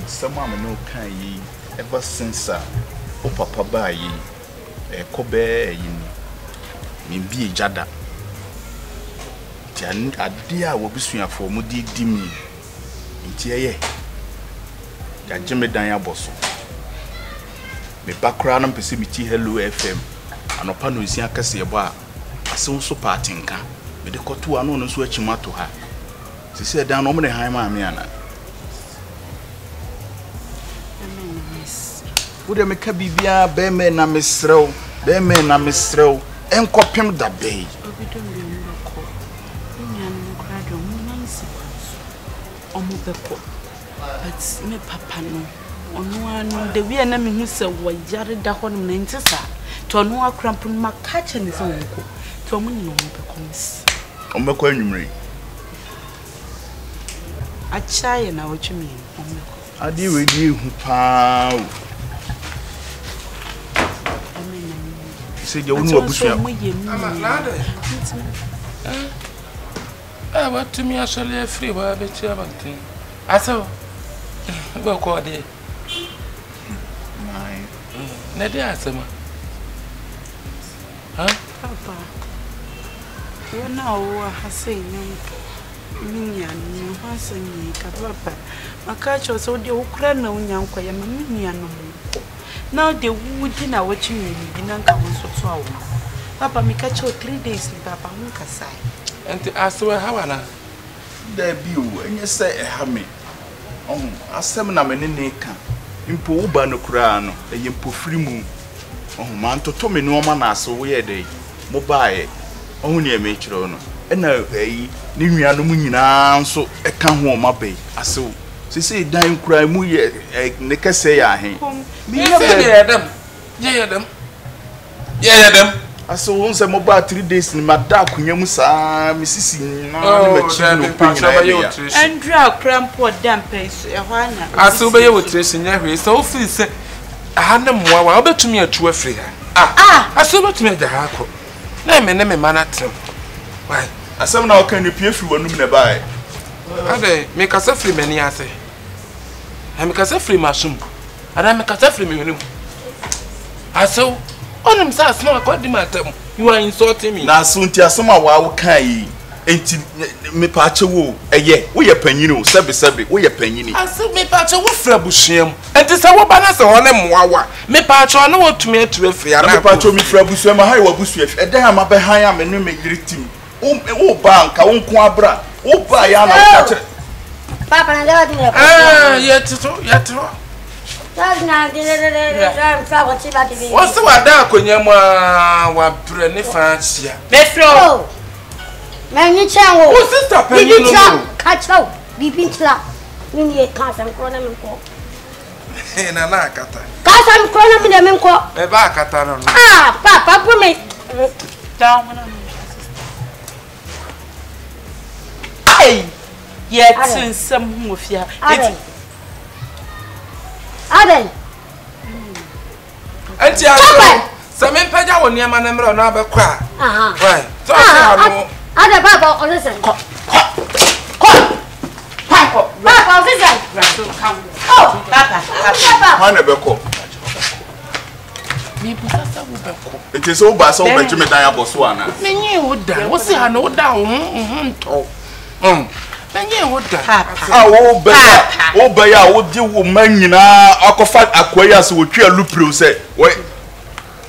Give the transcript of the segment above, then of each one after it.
Someone no can ye ever since o papa ba ye kobe yin me bi jada tian adia wo bisuafo mu di mi nti ye ya jeme dan aboso me bakra na mpese mi ti Hello FM anopa no nsi akase ye bo a asen so party nka me de koto ano no so achimato ha sisi dan no mo ne han ma me ana Ude me ka bibia be me na mesrew enkopem da be obido mi mbako nya no krado mu nansi omo beko but me papa no ono anu de wi na me hu se wo yare da ho no ntisa to ono akrampo no makache ne se wonko to omo nyino omo beko mis ombeko anwumre achaye na wochumi ombeko adi we di hu pa say you won't push ama nada what to me actually free wa be chia bantin aso go ko de my na de asema ha papa wona wo hasai nyam minya no hasanyi ka papa makacho so de ukra na unyanko ya minya no now the woody na watching me binanka wonso to awo papa me catch 3 days ni papa nka sai enti aswe hawana da bi o enye say e ha me asem na me ne ka impo wo ba no kura no eye mpofiri mu man toto me no ma na aso wo ye dey mo baaye ne me kiro no na eyi ne nwia no mu nyina nso e ka ho ma bai aso sisi dan kura mu ye ne kese ya he mi ye dem aso won se mo ba 3 days ni mada kunya mu saa mi sisi na ne ma chi no pa ya andra crampo dampes e ho ana aso be ye wotresin nya hwe so ofin se aha ne moa wa obetumi atu afri ha aso betumi da ha ko na me ne me manatem why asem na o kan ni pie firi wanum ne bae ade me kasa firi mani ase me kasa firi masum ada me kasa firi me wenu aso onum sa asma ko di matam you are insulting me na aso nti asema wa wo kan yi enti me pa chewo eye wo ye panyini sebe wo ye panyini aso me pa chewo fra busuam enti se wo ba na se wona moawa me pa chewo na wo tumi atu afri ara me pa chewo mi fra busuam ha wa busu afi edan ama be han ya me no me yiritim wo ba nka wo nko abra wo ba ya na ka che papa na dawa dine yetito na fa wo ti ba ti bi wo se wa da akonya mu wa bre ne fa chia me fro Many chango. Oh, sister, penny no. Catch out. Bibin tla. Mini e kasa mkrona mko. Na na kata. Kasa mkrona mine mko. E ba kata no. Papa pu me. Down na. Ai. Yet nsem hu ofia. Aden. Anti aso. Same mpaja woni ama na mre na ba kwa. Right. So say Ada baba listen. Papa listen. Oh, papa. Hana beko. Mi busasa wo beko. Enti so ba so ba jime dan aboso ana. Menye wo da. Wo si ha no da nto. Menye wo da. Wo ba ya wo di wo manyina akofa akwaya se wo twa lupro se. We.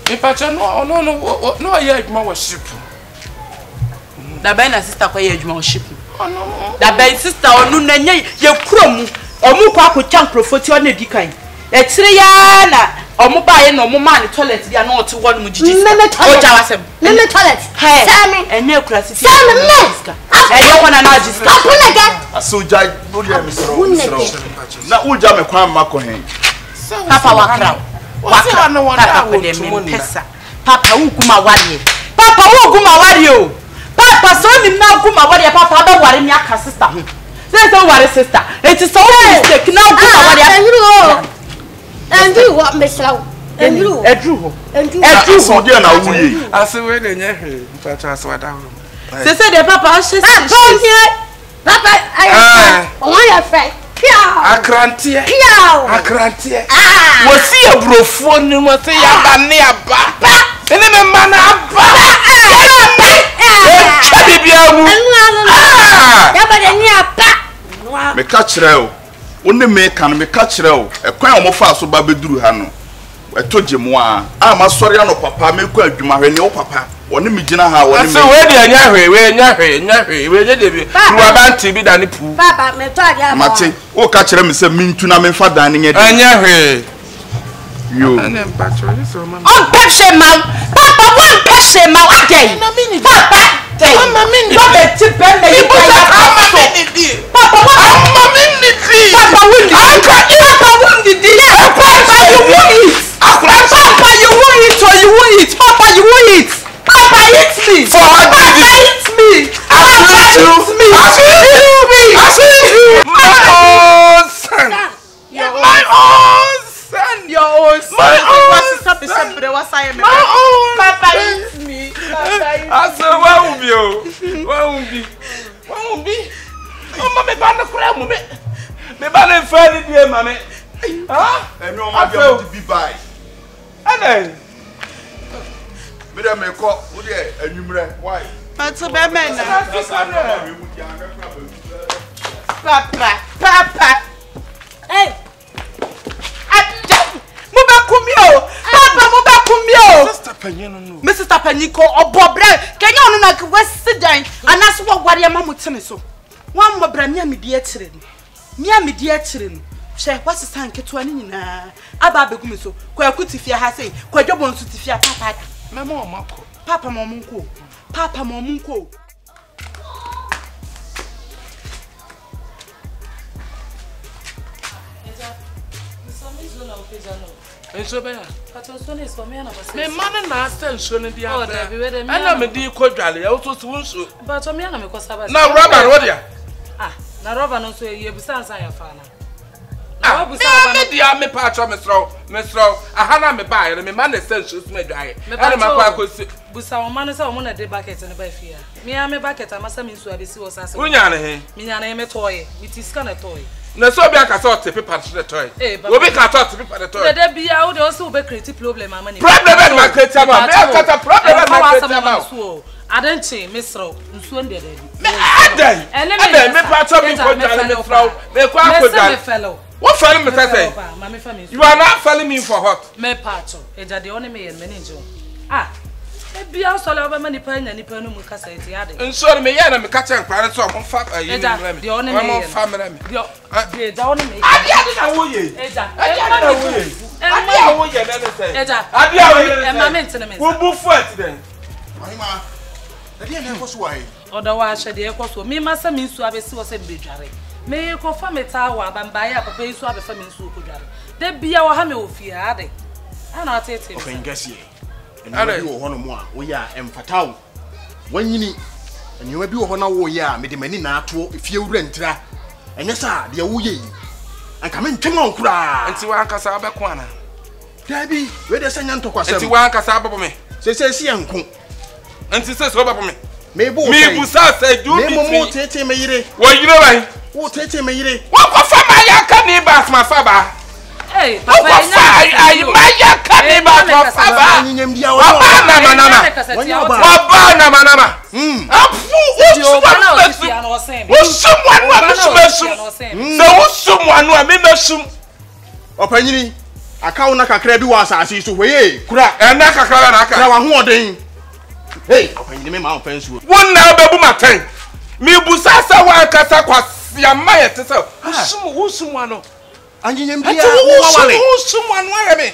Mi pacha no ya adwuma wo ship. Da ben na sister kwa ye adwuma ship. Da ben sister onu na nye ye kurom omu kwa akotwa mprofoti ona di kan. E tire ya na omu ba ye na omu ma ne toilet dia na ote wonu jiji. Oja wasem. Nene toilet. Sami. Enye kura si. Sami me. Enye wona na jiska. Kapuna ga. Asoja bodi misro. Na uja me kwa mako hen. Papa wakra. Wakra no wona wo pesa. Papa uguma wari. Papa uguma wari o. Papa so ni na guma wari papa ba wari mi aka sister ho. Say so wari sister. It is so mistake na guma wari. And you what mesra. Endru. Edru. Edru so dia na wo ye. Ase we de nya hwe. Mpacho ase wada ho. Se de papa she Papa, I want friend. Akrantie. Akrantie. Ah. Wo si abrofo ni mo se ya ba ne aba. Ene me ma na aba. Chabibiamu. Ya ba de ni aba. Me ka kire o. Wonne me kan me ka kire o. Ekwan o mo fa so ba beduru ha no. Etoje mo a ma sori ano papa me kwa adwuma hwe ne o papa. Wonne me gina ha wonne me. Ase we de anya hwe, we nye de bi. Ruwa banti bi da ne pu. Papa, me to adia. Mate, o ka kire me se mintu na me fa dan ne nye de. Anya hwe. Yo. Ane mpacho ni so mama. on pepse ma. Papa one pepse ma wa dey. Papa, mama mini. Papa ti be me yi ka ya. Mama mini. Papa Mama mini. Papa wundi. Papa wundi. Papa you won't eat. Papa you won't eat or you won't eat. Papa you won't eat. Papa eat me. For what did Papa eat me. Papa eat me. My own son. My own son. Your own son. My own son. My own. Papa eat me. Papa eat me. I said, why won't be? Oh, mama, bana kura mu me. Me bana fali die mama. Ah? Emi o ma bia mo di bai. Ana. Me dem me ko wo de anwumre why? But to be men. Papa. Hey. Sister Panyano no. Mrs. Tapaniko or Bob Brown. Can you not West Sidine and ask what warrior mamma so? One more brand near me dear children. Near me dear children. Share what's the sank to an Ababegumiso, Quacutifia has a Quadjobon Sutifia Papa. Mamma, Papa Momunco. Papa Momunco. And so bad. But also is for me and Me man na stand shown in the other. And I'm a dear quadrale, also to but to me and because I now, Robert, what ya? Ah, now Robert no so you besides I am fan. Ah, me the patch of Mr. Ahana me buy, and me man essentials me dry. And my quack was Busa man is a woman at the bucket and a buffet. Me and me bucket, I must have been so I see was as Unyane. Me and I am a toy, it is kind of toy. Na so be aka sort paper to the toy. We be ka sort paper the toy. There be out also be creative problem my money. Problem my creative man. Me aka problem my creative man. I don't change Mr. Nsuo ndede. Me adan. And me part of me ko jale me throw. Me kwa ko jale. What fellow me say? You are not following me for what? Me part. Eja de one me manager. Ah. Ebi asole oba mani pa nya nipa no mu kasa eti ade. Nso me ya na me ka chen kware so mo fa ayi me. Mo fa me me. Eja one me. Ade na wo ye. Eja. Ade na wo ye. Ade wo ye na me say. Eja. Ade wo ye. E ma maintain me. Wo bu fat den. Mahima. Ade na ko so wai. Oda wa hwe de ekoso. Me ma sa me nsu abesi wo se bedware. Me ko fa me ta wa bamba ya papa nsu abefa me nsu ko dware. De bia wa ha me ofie ade. Ana atete. Ofengasi. Ene bi wo hono mo a wo ya emfatawo. Wanyini. Ene bi wo hono wo ya me de mani na ato efie wura ntira. Enye sa de wo ye. Anka me ntwem onkura. Nti wa ankasa abeko ana. Dabi, we de sanya ntokwasem. Nti wa ankasa abebo me. Se enko. Nti se so bebo me. Me bu sa say do me mo tete me yire. Wo yire wan? Wo tete me yire. Wo ko fa ma ya ka ni bas ma fa ba. Hey, papa ai ma ya ka ni bas ma fa ba. Nyem dia wo. Wa ba na manama. Afu wo someone wa me sum. So wo someone wa me mesum. Opanyini akawo na kakra bi wa asase so weye kura. Na kakra na aka. Na wa ho oden. Hey, opanyini me ma ofensu. Won na obebu maten. Mi busasa wa akasa kwasia maye te se. Wo sum wa no. Anyem dia wo wale. Wo sum wa no ya me.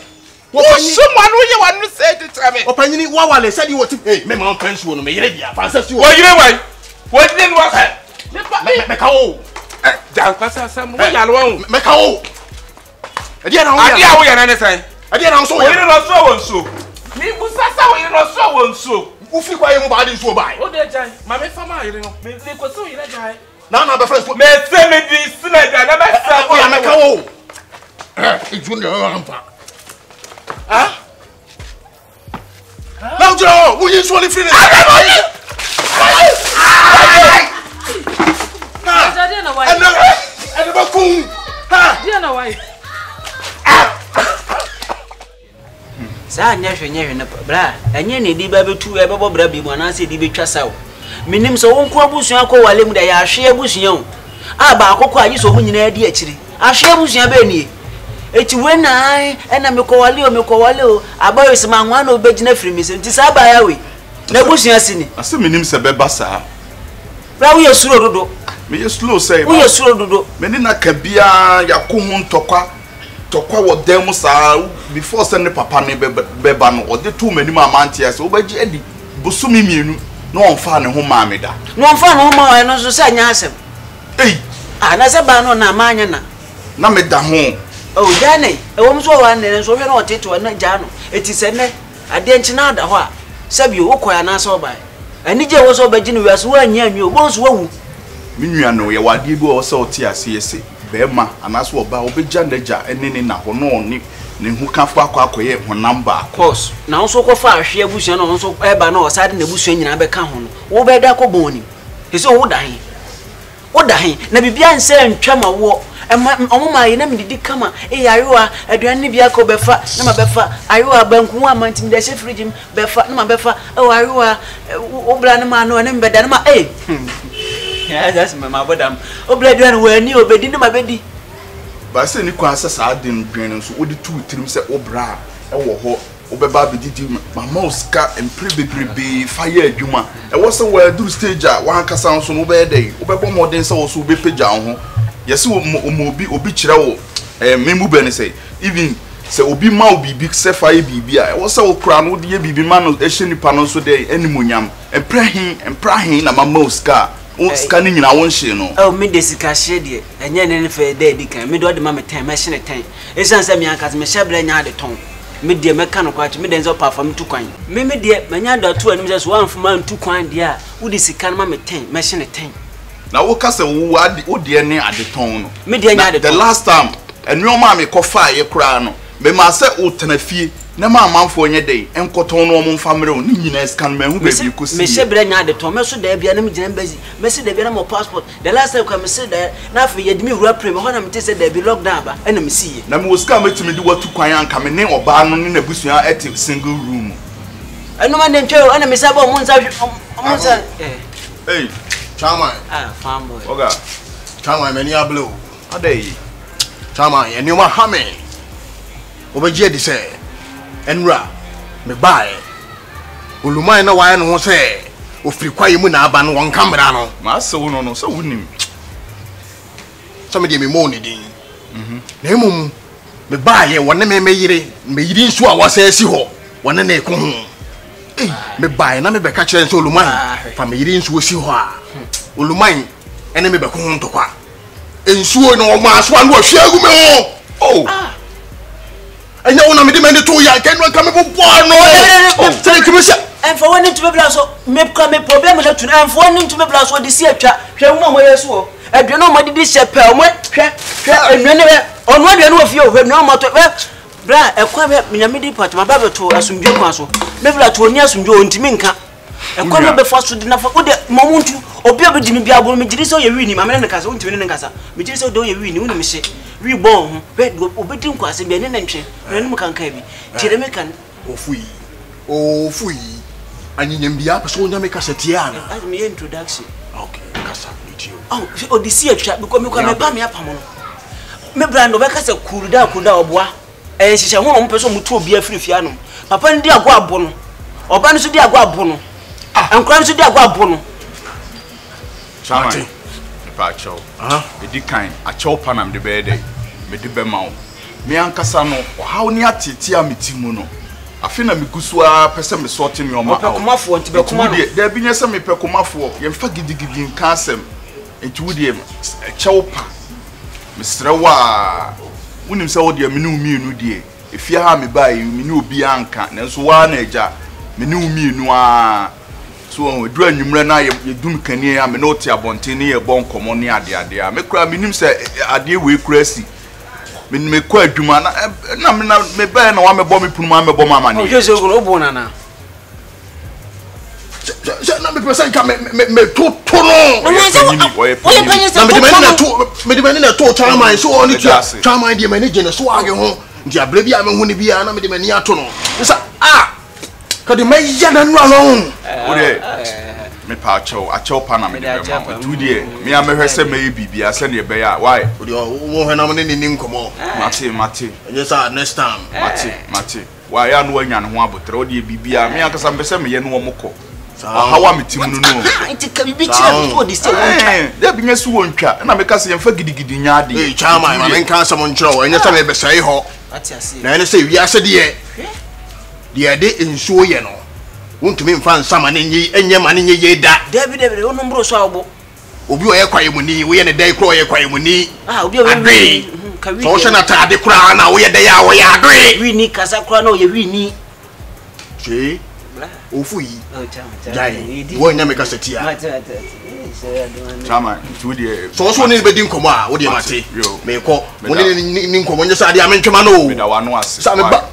Wo sum wa no ye wa no say it tra me. Opanyini wa wale said you what hey, me ma ofensu no me yire bia fansa si wo. Wo yire wan. Wo din wa. Me ka wo. Dan pasa sam wo ya lo wan. Me ka wo. Ade na wo ya. Ade a wo ya na ne sai. Ade na so wo. Wo yire no so wo nso. Mi busasa wo yire no so wo nso. Ufi kwa ye mu ba de nso bai. O de jan. Ma me fa ma yire no. Me ko so yire jan. Na be friends. Me se me di sina da na be sa. Ya me ka wo. Eju na ampa. Ah? Now, Joe, will you swallow free? Sa nyehwe na bra enye ne di ba betu e bebo bra bi mu na se di betwa sawo minim so wonko abusua ko wale mu da ya hwe abusua o a ba akoko ayi so mu nyina di akiri ahwe abusua be nie eti we na na me ko wale o abayo se manwa na obegina frimi se nti sa ba ya we na abusua sini ase minim se beba sa bra wo yesuro dodo me yesuro say wo yesuro dodo me ni na ka bia ya ko hu tokwa wo dem sa before send papa ne beba no ode tu mani ma mantia se obaji edi busumi mienu no onfa ne ho maame da no onfa ne ho ma no so sa nya asem na se ba no na manya na me da ho o jane e wo mso wa ne so hwe na oteto na ja no eti se ne ade nchi na da ho a sabi wo koya na so ba ani je wo so obaji ne wiase wa nya anwi obo so wu me nua no ye wade bi wo so oti ase bema anaso oba obeja ndaja enene na ho no ni ne hu kanfo akwakoye ho number course na so ko fa ahwe abusua no so eba na osade na abusua nyina be ka ho no wo be da ko boni ese wo da hin na bibia nse ntwa ma wo omuma yi na mididi kama yarewa aduan ne bia ko befa na ma befa arewa banku amantim de she fridge befa na ma befa arewa obra na ma no na me beda na ma yeah, that's my bodam. Obledwan wani obedi no mabedi. Ba se ni kwa asa sa den dwen so odi tu tirim se obra e wo ho obeba bedidi mama oska empre bebrebe fire adwuma e wo se wa duru stage a wan kasa so no be dey obebo modern se wo so be page ho yesi obi kire wo memu be ne say even se obi ma obi big se fire bibi a e wo se wo kra no de bibi ma no e hye nipa no so dey animonyam emprahin na mama oska o scanning nyina won hye no oh me de sika hye de enye ne fe de di kan me do de ma me tan me hye ne tan esan se me anka me hye bra nya de ton me de me ka no kwachi me de nzo perform tu kwan me de manya da to anim se so anfuma ntu kwan de a wo de sika ma me tan me hye ne tan na wo ka se wo de ne ade ton no me de nya de the last time enwoma me kofa ye kra no me ma se o tenafie na ma amanfo nye dey enkoton no mo family ni nyina scan me hu baby ko si me se bra nya de to me so da bia na me gina mbazi me se da bia na mo passport the last time come se da na fa yedimi wura pre me ho na me te se da bi lockdown ba na me siye na me woska metimi di watu kwan anka me ne oba no ne nabusua at single room eno ma de ntwe ana me se ba mo nsa hey chama fanboy oga chama me ni ablo adai chama eni ma hame obeje di se enra me bae oluman na wae no ho se ofiri kwaye mu na aba no won kamera no ma se wo no so wunim so me de me mo ni din na emum me bae wona me yiri nso a wasa si ho wona na eko ho me bae na me be ka kire nso oluman fa me yiri nso si ho a oluman ene me be ko ho ntokwa ensuo no ma so anu ahwe agu me ho oh anya wona me de me to ya ken no ka me bo no say kimisa en for one to be bla so me ka me problem na tun en for one to be bla so de si atwa hwe mo mo yeso adwe no mo de di shepe mo hwe enwe ne onu adwe no ofie hwe no mo to bra ekwa be nyame di part ma ba be to asumdwe kwa so me bla to oni asumdwe ontimi nka ekwa no be fa so de na fa wo de momuntu obi obedi mi bia bo me giri so ye wi ni ma me ne nkasa ontimi ne nkasa me giri so do ye wi ni woni me hye wi bon ho be obedi nkwase bi ne ntwe ne mu kanka bi tire me kan ofui anyinyam bia so nyame kasa tie ana as me introduction okay kasa meet you oh odisi atwa because me kwa me ba me apam no me brand be kasa kuruda oboa hihye ho no mpeso mutu obi afirifia no papa ndi agwa abo no oba no so di agwa abo no ankran so di agwa abo no Chama pa chow edi kan a chow panam de be dey me de be ma wo me ankasa no how ni atete a metimu no afina me gusua pese me sorting me oma pekomafo nti bekoma no de bi nyese me pekomafo ye mfa gidigidi nkansem enti wudi chow pa me srewa wonim se wo de me ne umienu die efia ha me bai me ne obi anka na so wa na eja me ne umienu a so dru anwumre na ye dum kanie ya me no te abonte ne ye bon komo ne ade a me kura me nim se ade we kura si me kwa adwuma na me ba na wa me bɔ me punu ma me bɔ mama ne o je go no bo na na me person ka me to no o ye panyi na me de mani na to chairman so on it chairman de mani je ne so age ho nti abra bi a me hu ne bi a na me de mani ato no nsa ka de mai ya na no alon o de me pa acho pa na me de mama tu de me a me hwese me bibia se ne be ya why o de wo hwe na me ne nkomo mate yes next time mate why ya no anya ne ho abotre o de bibia me akasa me se me ye no wo mokɔ hawa metimu no nti ka bibi kire so di se won da bi nyesu wontwa na me ka se yemfa gidigidi nyaade chairman ma men kan sam nkyerɛ wo enya se me be sɛe ho ati ase na ene se wi ase de de nsuo ye no wontumi mfa nsama ne nyi enye ma ne nyi ye da David wonu mbro so awbo obi o ye kwaye muni wo ye ne dai kro ye kwaye muni obi o we ka wi so hye na ta de kra na wo ye da ya wo ya adwe wi ni kasa kra na o ye wi ni che ofu yi jai wo nya me ka setia chama tu de so ne be din komo a wo de mate me ko mo ne nkomo nya sa de amentwema no me da wa no ase sa me ba